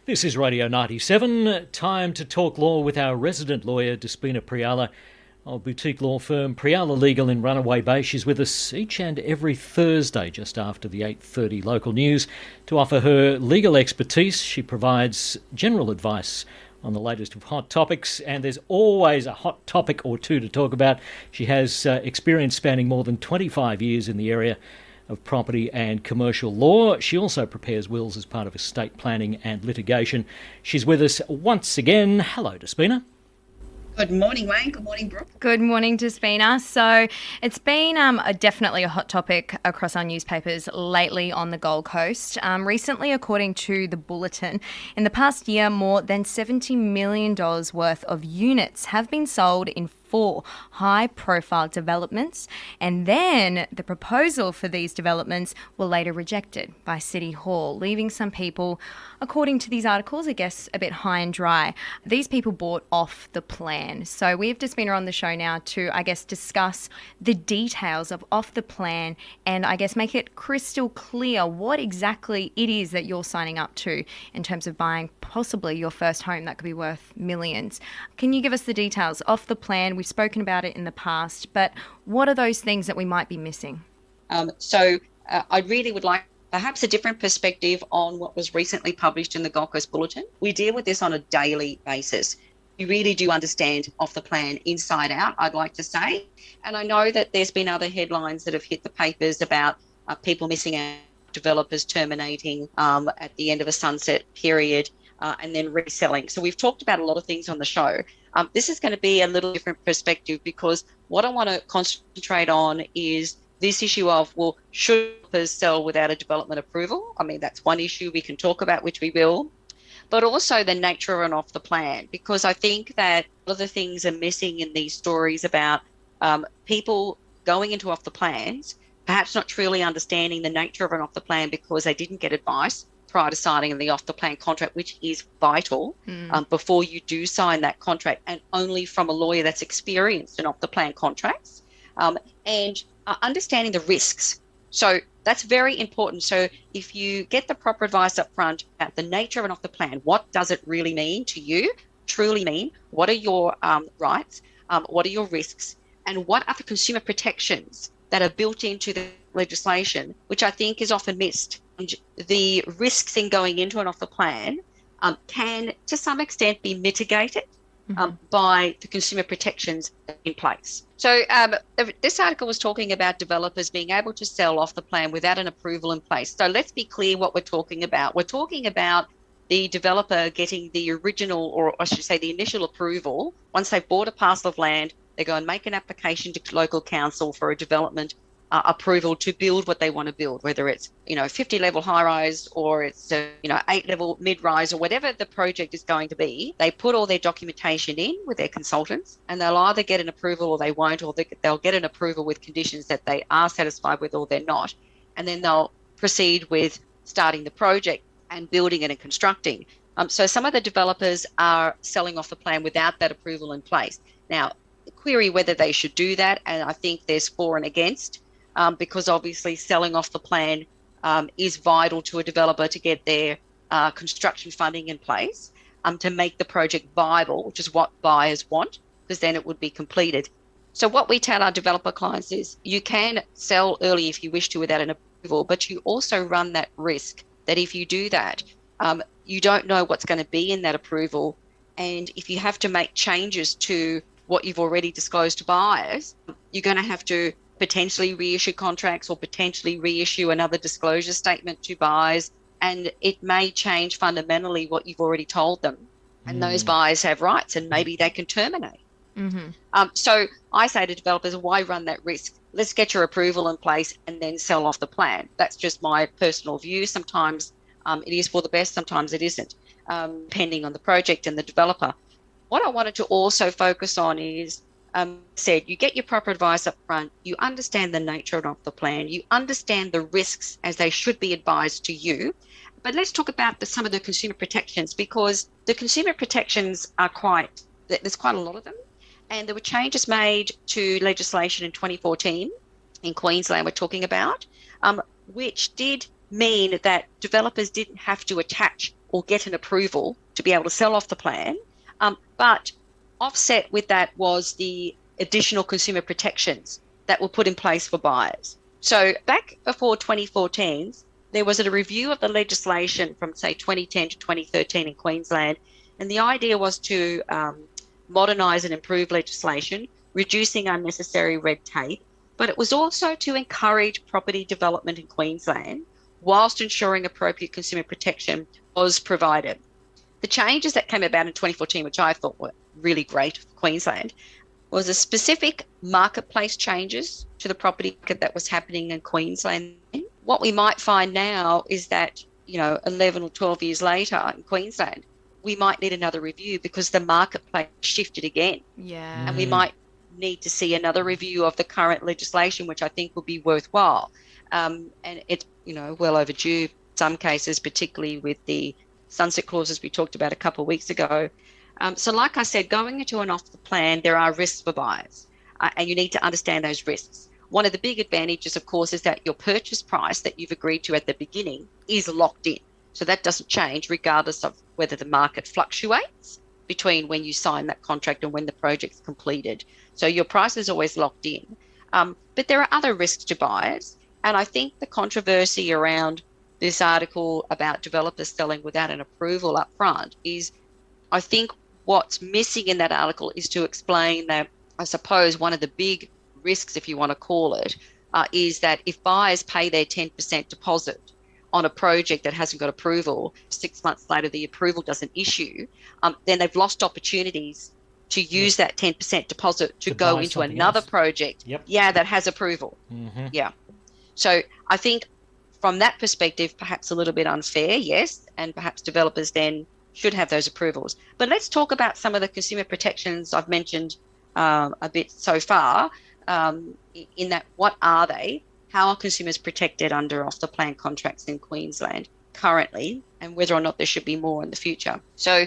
This is Radio 97. Time to talk law with our resident lawyer, Despina Priala, of boutique law firm Priala Legal in Runaway Bay. She's with us each and every Thursday just after the 8:30 local news to offer her legal expertise. She provides general advice on the latest of hot topics, and there's always a hot topic or two to talk about. She has experience spanning more than 25 years in the area of property and commercial law. She also prepares wills as part of estate planning and litigation. She's with us once again. Hello, Despina. Good morning, Wayne. Good morning, Brooke. Good morning, Despina. So it's been definitely a hot topic across our newspapers lately on the Gold Coast. Recently, according to the Bulletin, in the past year, more than $70 million worth of units have been sold in 4 high-profile developments, and then the proposal for these developments were later rejected by City Hall, leaving some people, according to these articles, I guess, a bit high and dry. These people bought off the plan. So we've just been on the show now to, I guess, discuss the details of off the plan and, I guess, make it crystal clear what exactly it is that you're signing up to in terms of buying possibly your first home that could be worth millions. Can you give us the details off the plan? We've spoken about it in the past, but what are those things that we might be missing? I really would like perhaps a different perspective on what was recently published in the Gold Coast Bulletin. We deal with this on a daily basis. We really do understand off the plan inside out, I'd like to say. And I know that there's been other headlines that have hit the papers about people missing out, developers terminating at the end of a sunset period, and then reselling. So we've talked about a lot of things on the show. This is going to be a little different perspective because what I want to concentrate on is this issue of, well, should developers sell without a development approval? I mean, that's one issue we can talk about, which we will, but also the nature of and off the plan, because I think that a lot of the things are missing in these stories about people going into off the plans, perhaps not truly understanding the nature of an off the plan because they didn't get advice prior to signing the off-the-plan contract, which is vital before you do sign that contract, and only from a lawyer that's experienced in off-the-plan contracts, and understanding the risks. So that's very important. So if you get the proper advice up front about the nature of an off-the-plan, what does it really mean to you, truly mean, what are your rights, what are your risks, and what are the consumer protections that are built into the legislation, which I think is often missed. And the risks in going into and off the plan can, to some extent, be mitigated by the consumer protections in place. So this article was talking about developers being able to sell off the plan without an approval in place. So let's be clear what we're talking about. We're talking about the developer getting the original, or I should say the initial approval. Once they've bought a parcel of land, they go and make an application to local council for a development approval to build what they want to build, whether it's 50-level high-rise or it's 8-level mid-rise or whatever the project is going to be. They put all their documentation in with their consultants, and they'll either get an approval or they won't, or they'll get an approval with conditions that they are satisfied with or they're not, and then they'll proceed with starting the project and building it and constructing. So some of the developers are selling off the plan without that approval in place. Now, query whether they should do that, and I think there's for and against. Because obviously selling off the plan is vital to a developer to get their construction funding in place to make the project viable, which is what buyers want, because then it would be completed. So what we tell our developer clients is you can sell early if you wish to without an approval, but you also run that risk that if you do that, you don't know what's going to be in that approval. And if you have to make changes to what you've already disclosed to buyers, you're going to have to potentially reissue contracts or potentially reissue another disclosure statement to buyers, and it may change fundamentally what you've already told them. And those buyers have rights, and maybe they can terminate. So I say to developers, why run that risk? Let's get your approval in place and then sell off the plan. That's just my personal view. Sometimes it is for the best, sometimes it isn't, depending on the project and the developer. What I wanted to also focus on is said you get your proper advice up front, you understand the nature of the plan, you understand the risks as they should be advised to you. But let's talk about some of the consumer protections, because the consumer protections are there's quite a lot of them. And there were changes made to legislation in 2014 in Queensland we're talking about, which did mean that developers didn't have to attach or get an approval to be able to sell off the plan. But offset with that was the additional consumer protections that were put in place for buyers. So back before 2014, there was a review of the legislation from, say, 2010 to 2013 in Queensland. And the idea was to modernise and improve legislation, reducing unnecessary red tape. But it was also to encourage property development in Queensland whilst ensuring appropriate consumer protection was provided. The changes that came about in 2014, which I thought were really great for Queensland, was a specific marketplace changes to the property market that was happening in Queensland. What we might find now is that, 11 or 12 years later in Queensland, we might need another review because the marketplace shifted again. Yeah. And we might need to see another review of the current legislation, which I think would be worthwhile. And it's, well overdue in some cases, particularly with the sunset clauses we talked about a couple of weeks ago. So like I said, going into an off the plan, there are risks for buyers, and you need to understand those risks. One of the big advantages, of course, is that your purchase price that you've agreed to at the beginning is locked in. So that doesn't change regardless of whether the market fluctuates between when you sign that contract and when the project's completed. So your price is always locked in. But there are other risks to buyers. And I think the controversy around this article about developers selling without an approval up front is, I think what's missing in that article is to explain that, I suppose, one of the big risks, if you want to call it, is that if buyers pay their 10% deposit on a project that hasn't got approval, 6 months later the approval doesn't issue, then they've lost opportunities to use that 10% deposit to go into another project that has approval. Yeah. So I think from that perspective, perhaps a little bit unfair, yes, and perhaps developers then should have those approvals. But let's talk about some of the consumer protections I've mentioned a bit so far, in that what are they? How are consumers protected under off-the-plan contracts in Queensland currently, and whether or not there should be more in the future? So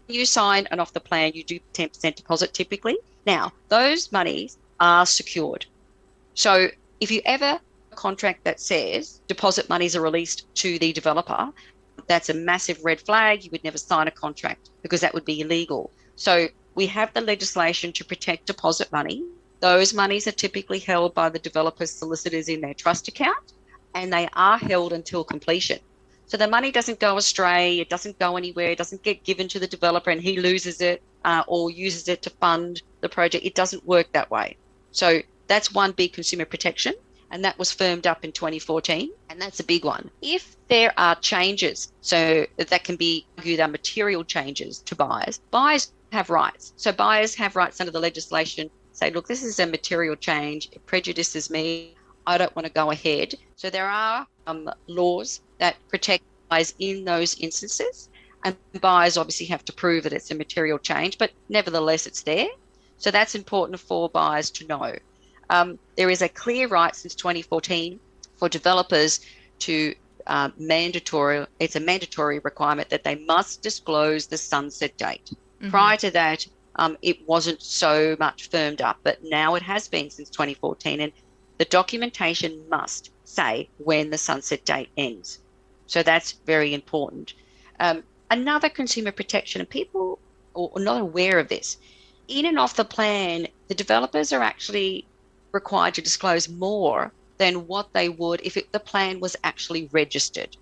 you sign an off-the-plan, you do 10% deposit typically. Now, those monies are secured. So if you ever contract that says deposit monies are released to the developer, that's a massive red flag. You would never sign a contract because that would be illegal. So we have the legislation to protect deposit money. Those monies are typically held by the developer's solicitors in their trust account, and they are held until completion. So the money doesn't go astray, it doesn't go anywhere, it doesn't get given to the developer and he loses it or uses it to fund the project. It doesn't work that way. So that's one big consumer protection, and that was firmed up in 2014, and that's a big one. If there are changes, so that can be argued are material changes to buyers have rights. So buyers have rights under the legislation, say, look, this is a material change, it prejudices me, I don't want to go ahead. So there are laws that protect buyers in those instances, and buyers obviously have to prove that it's a material change, but nevertheless it's there. So that's important for buyers to know. There is a clear right since 2014 for developers to it's a mandatory requirement that they must disclose the sunset date. Mm-hmm. Prior to that, it wasn't so much firmed up, but now it has been since 2014, and the documentation must say when the sunset date ends. So that's very important. Another consumer protection, and people are not aware of this, in and off the plan, the developers are actually required to disclose more than what they would if the plan was actually registered.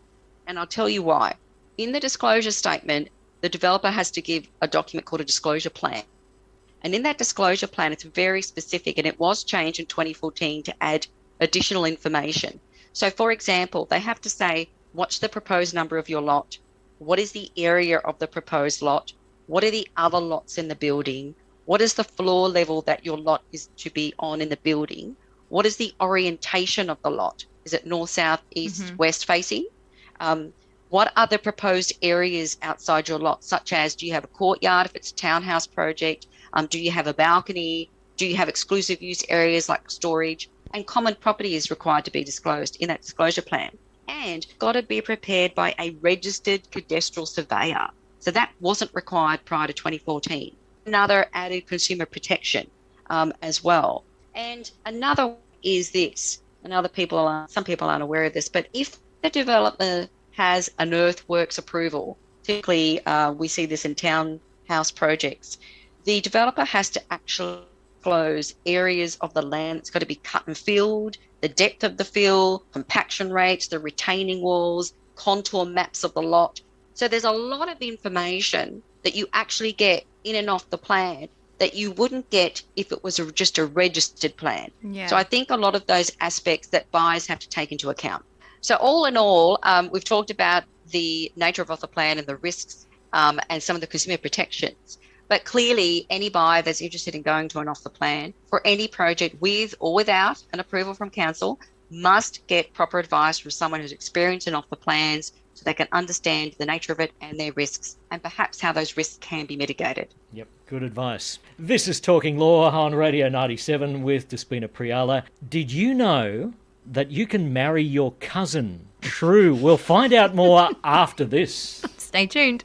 And I'll tell you why. In the disclosure statement, the developer has to give a document called a disclosure plan. And in that disclosure plan, it's very specific, and it was changed in 2014 to add additional information. So, for example, they have to say, what's the proposed number of your lot? What is the area of the proposed lot? What are the other lots in the building? What is the floor level that your lot is to be on in the building? What is the orientation of the lot? Is it north, south, east, west facing? What are the proposed areas outside your lot, such as, do you have a courtyard if it's a townhouse project? Do you have a balcony? Do you have exclusive use areas like storage? And common property is required to be disclosed in that disclosure plan. And got to be prepared by a registered cadastral surveyor. So that wasn't required prior to 2014. Another added consumer protection as well. And another is this, and some people aren't aware of this, but if the developer has an earthworks approval, typically we see this in townhouse projects, the developer has to actually disclose areas of the land that's got to be cut and filled, the depth of the fill, compaction rates, the retaining walls, contour maps of the lot. So there's a lot of information that you actually get in and off the plan that you wouldn't get if it was just a registered plan. Yeah. So I think a lot of those aspects that buyers have to take into account. So all in all, we've talked about the nature of the plan and the risks and some of the consumer protections. But clearly, any buyer that's interested in going to an off the plan for any project with or without an approval from council must get proper advice from someone who's experienced in off the plans so they can understand the nature of it and their risks and perhaps how those risks can be mitigated. Yep, good advice. This is Talking Law on Radio 97 with Despina Priala. Did you know that you can marry your cousin? True. We'll find out more after this. Stay tuned.